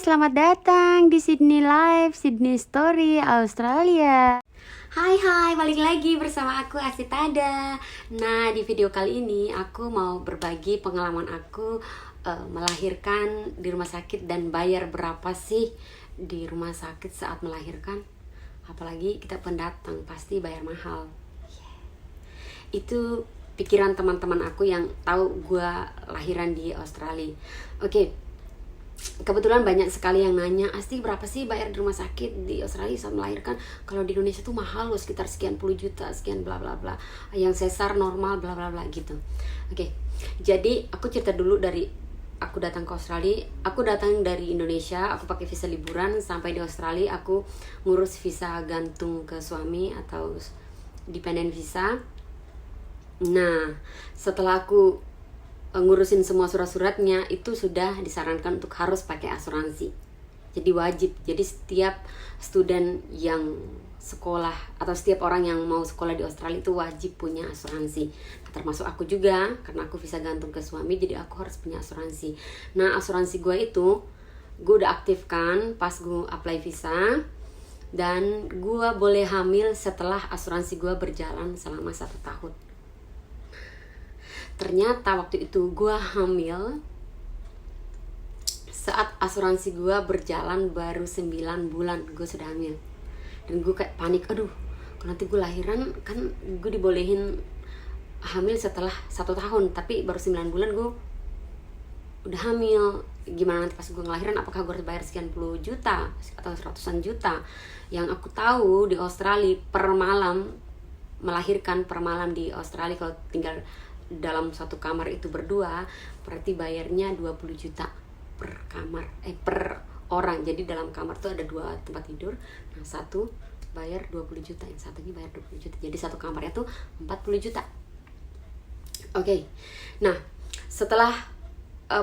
selamat datang di Sydney Live, Sydney Story, Australia. Hai, balik lagi bersama aku Asitada. Nah, di video kali ini aku mau berbagi pengalaman aku melahirkan di rumah sakit dan bayar berapa sih di rumah sakit saat melahirkan. Apalagi kita pendatang, pasti bayar mahal. Itu pikiran teman-teman aku yang tahu gue lahiran di Australia. Oke. Kebetulan banyak sekali yang nanya, Asti berapa sih bayar di rumah sakit di Australia saat melahirkan? Kalau di Indonesia tuh mahal loh, sekitar sekian puluh juta, sekian bla bla bla. Yang sesar normal bla bla bla gitu. Oke. Jadi aku cerita dulu dari aku datang ke Australia. Aku datang dari Indonesia, aku pakai visa liburan sampai di Australia. Aku ngurus visa gantung ke suami atau dependent visa. Nah, setelah aku ngurusin semua surat-suratnya, itu sudah disarankan untuk harus pakai asuransi. Jadi wajib. Jadi setiap student yang sekolah atau setiap orang yang mau sekolah di Australia itu wajib punya asuransi. Termasuk aku juga, karena aku visa gantung ke suami, jadi aku harus punya asuransi. Nah, asuransi gue itu gue udah aktifkan pas gue apply visa, dan gue boleh hamil setelah asuransi gue berjalan selama 1 tahun. Ternyata waktu itu gue hamil saat asuransi gue berjalan baru 9 bulan gue sudah hamil. Dan gue kayak panik, aduh kalau nanti gue lahiran kan gue dibolehin hamil setelah 1 tahun, tapi baru 9 bulan gue udah hamil. Gimana nanti pas gue ngelahiran, apakah gue harus bayar sekian puluh juta atau ratusan juta? Yang aku tahu di Australia per malam, melahirkan per malam di Australia kalau tinggal dalam satu kamar itu berdua, berarti bayarnya 20 juta per kamar, per orang. Jadi dalam kamar tuh ada 2 tempat tidur. Nah, satu bayar 20 juta, yang satunya bayar 20 juta. Jadi satu kamarnya tuh 40 juta. Oke. Nah, setelah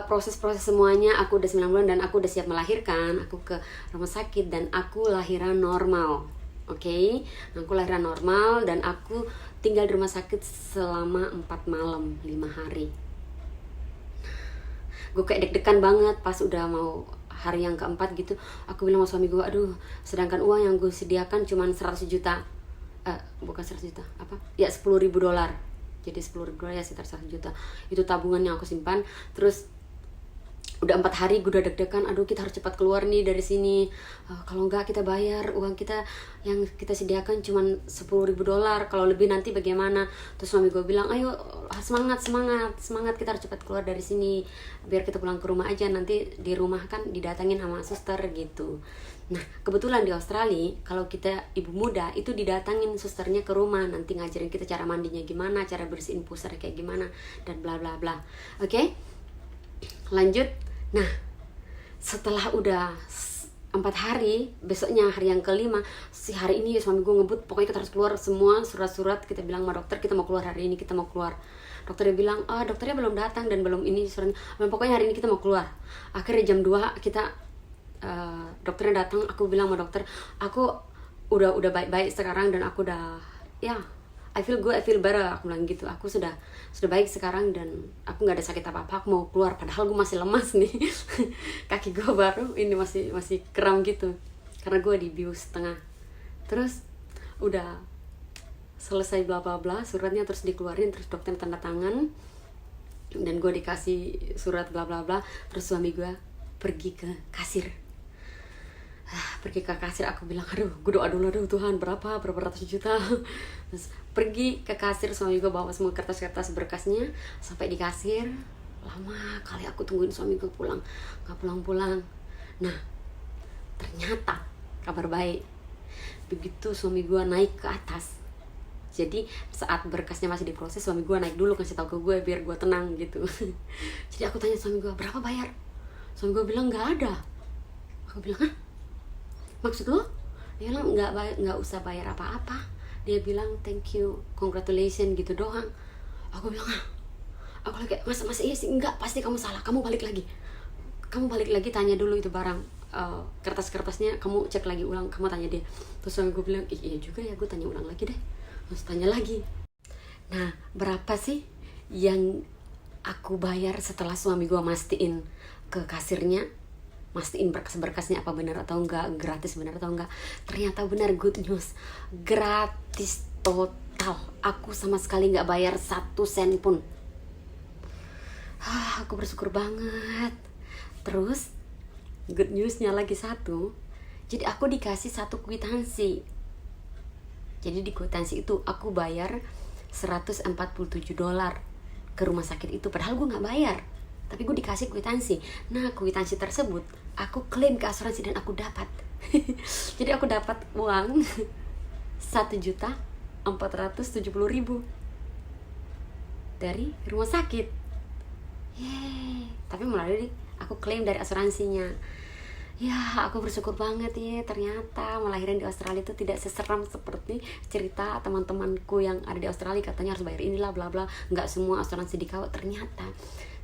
proses-proses semuanya, aku udah 9 bulan dan aku udah siap melahirkan. Aku ke rumah sakit dan aku lahiran normal. Oke. Aku lahiran normal dan aku tinggal di rumah sakit selama 4 malam 5 hari. Gue kayak deg-degan banget pas udah mau hari yang keempat gitu. Aku bilang sama suami gue, aduh, sedangkan uang yang gue sediakan cuma 100 juta. Bukan 100 juta, apa? Ya, $10.000. Jadi $10.000 ya sekitar 1 juta. Itu tabungan yang aku simpan. Terus udah 4 hari gue udah deg-degan, aduh kita harus cepat keluar nih dari sini. Kalau enggak kita bayar uang kita yang kita sediakan cuma $10.000, kalau lebih nanti bagaimana? Terus suami gue bilang, ayo semangat kita harus cepat keluar dari sini biar kita pulang ke rumah aja, nanti di rumah kan didatangin sama suster gitu. Nah, kebetulan di Australia kalau kita ibu muda itu didatangin susternya ke rumah, nanti ngajarin kita cara mandinya gimana, cara bersihin pusar kayak gimana, dan bla bla bla. Oke? Lanjut. Nah, setelah udah 4 hari, besoknya hari yang kelima, si hari ini suami gue ngebut, pokoknya kita harus keluar semua surat-surat. Kita bilang sama dokter, kita mau keluar hari ini, kita mau keluar. Dokternya bilang, dokternya belum datang dan belum ini suratnya, pokoknya hari ini kita mau keluar. Akhirnya jam 2 kita dokternya datang. Aku bilang sama dokter, aku udah baik-baik sekarang dan aku udah, ya, I feel good, I feel better. Aku bilang gitu, aku sudah baik sekarang dan aku nggak ada sakit apa-apa, aku mau keluar. Padahal gue masih lemas nih. Kaki gue baru ini masih kram gitu karena gue dibius setengah. Terus udah selesai bla bla bla, suratnya terus dikeluarin, terus dokter tanda tangan dan gue dikasih surat bla bla bla. Terus suami gue pergi ke kasir. Aku bilang, aduh, gue doa dulu, aduh Tuhan, berapa ratus juta. Terus pergi ke kasir, suami gue bawa semua kertas-kertas berkasnya sampai di kasir. Lama kali aku tungguin suami gue pulang, nggak pulang. Nah, ternyata kabar baik, begitu suami gue naik ke atas, jadi saat berkasnya masih diproses, suami gue naik dulu kasih tahu ke gue biar gue tenang gitu. Jadi aku tanya suami gue, berapa bayar? Suami gue bilang nggak ada. Aku bilang, hah? Maksud lo? Dia bilang nggak usah bayar apa-apa. Dia bilang thank you, congratulations gitu doang. Aku bilang, aku lagi masa iya sih, enggak, pasti kamu salah, kamu balik lagi tanya dulu itu barang, kertas-kertasnya kamu cek lagi ulang, kamu tanya dia. Terus suami gue bilang, iya juga ya, gue tanya ulang lagi deh. Terus tanya lagi. Nah, berapa sih yang aku bayar setelah suami gue mastiin ke kasirnya? mastiin berkas-berkasnya apa benar atau enggak, gratis benar atau enggak. Ternyata benar, good news, gratis total. Aku sama sekali nggak bayar 1 sen pun. Aku bersyukur banget. Terus good newsnya lagi satu, jadi aku dikasih 1 kwitansi. Jadi di kwitansi itu aku bayar $147 ke rumah sakit itu, padahal gue nggak bayar, tapi gue dikasih kwitansi. Nah, kwitansi tersebut aku klaim ke asuransi dan aku dapat. Jadi aku dapat uang 1.470.000 dari rumah sakit. Yeay. Tapi melalui aku klaim dari asuransinya. Ya, aku bersyukur banget ya. Ternyata melahirkan di Australia itu tidak seseram seperti cerita teman-temanku yang ada di Australia, katanya harus bayar inilah bla bla. Nggak semua asuransi di cover. Ternyata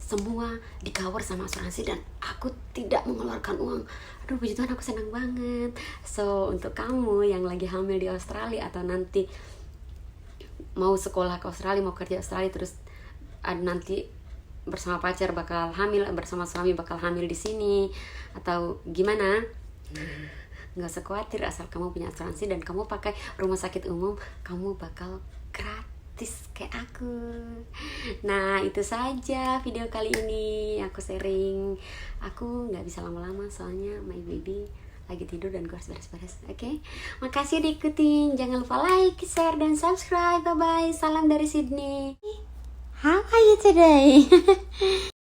semua di cover sama asuransi dan aku tidak mengeluarkan uang. Aduh, puji Tuhan, aku senang banget. So, untuk kamu yang lagi hamil di Australia atau nanti mau sekolah ke Australia, mau kerja di Australia, terus nanti bersama pacar bakal hamil, bersama suami bakal hamil di sini atau gimana, nggak usah khawatir. Asal kamu punya asuransi dan kamu pakai rumah sakit umum, kamu bakal gratis kayak aku. Nah, itu saja video kali ini aku sharing. Aku nggak bisa lama-lama soalnya my baby lagi tidur dan gue harus beres-beres. Oke? Makasih diikutin. Jangan lupa like, share, dan subscribe. Bye bye. Salam dari Sydney. How are you today?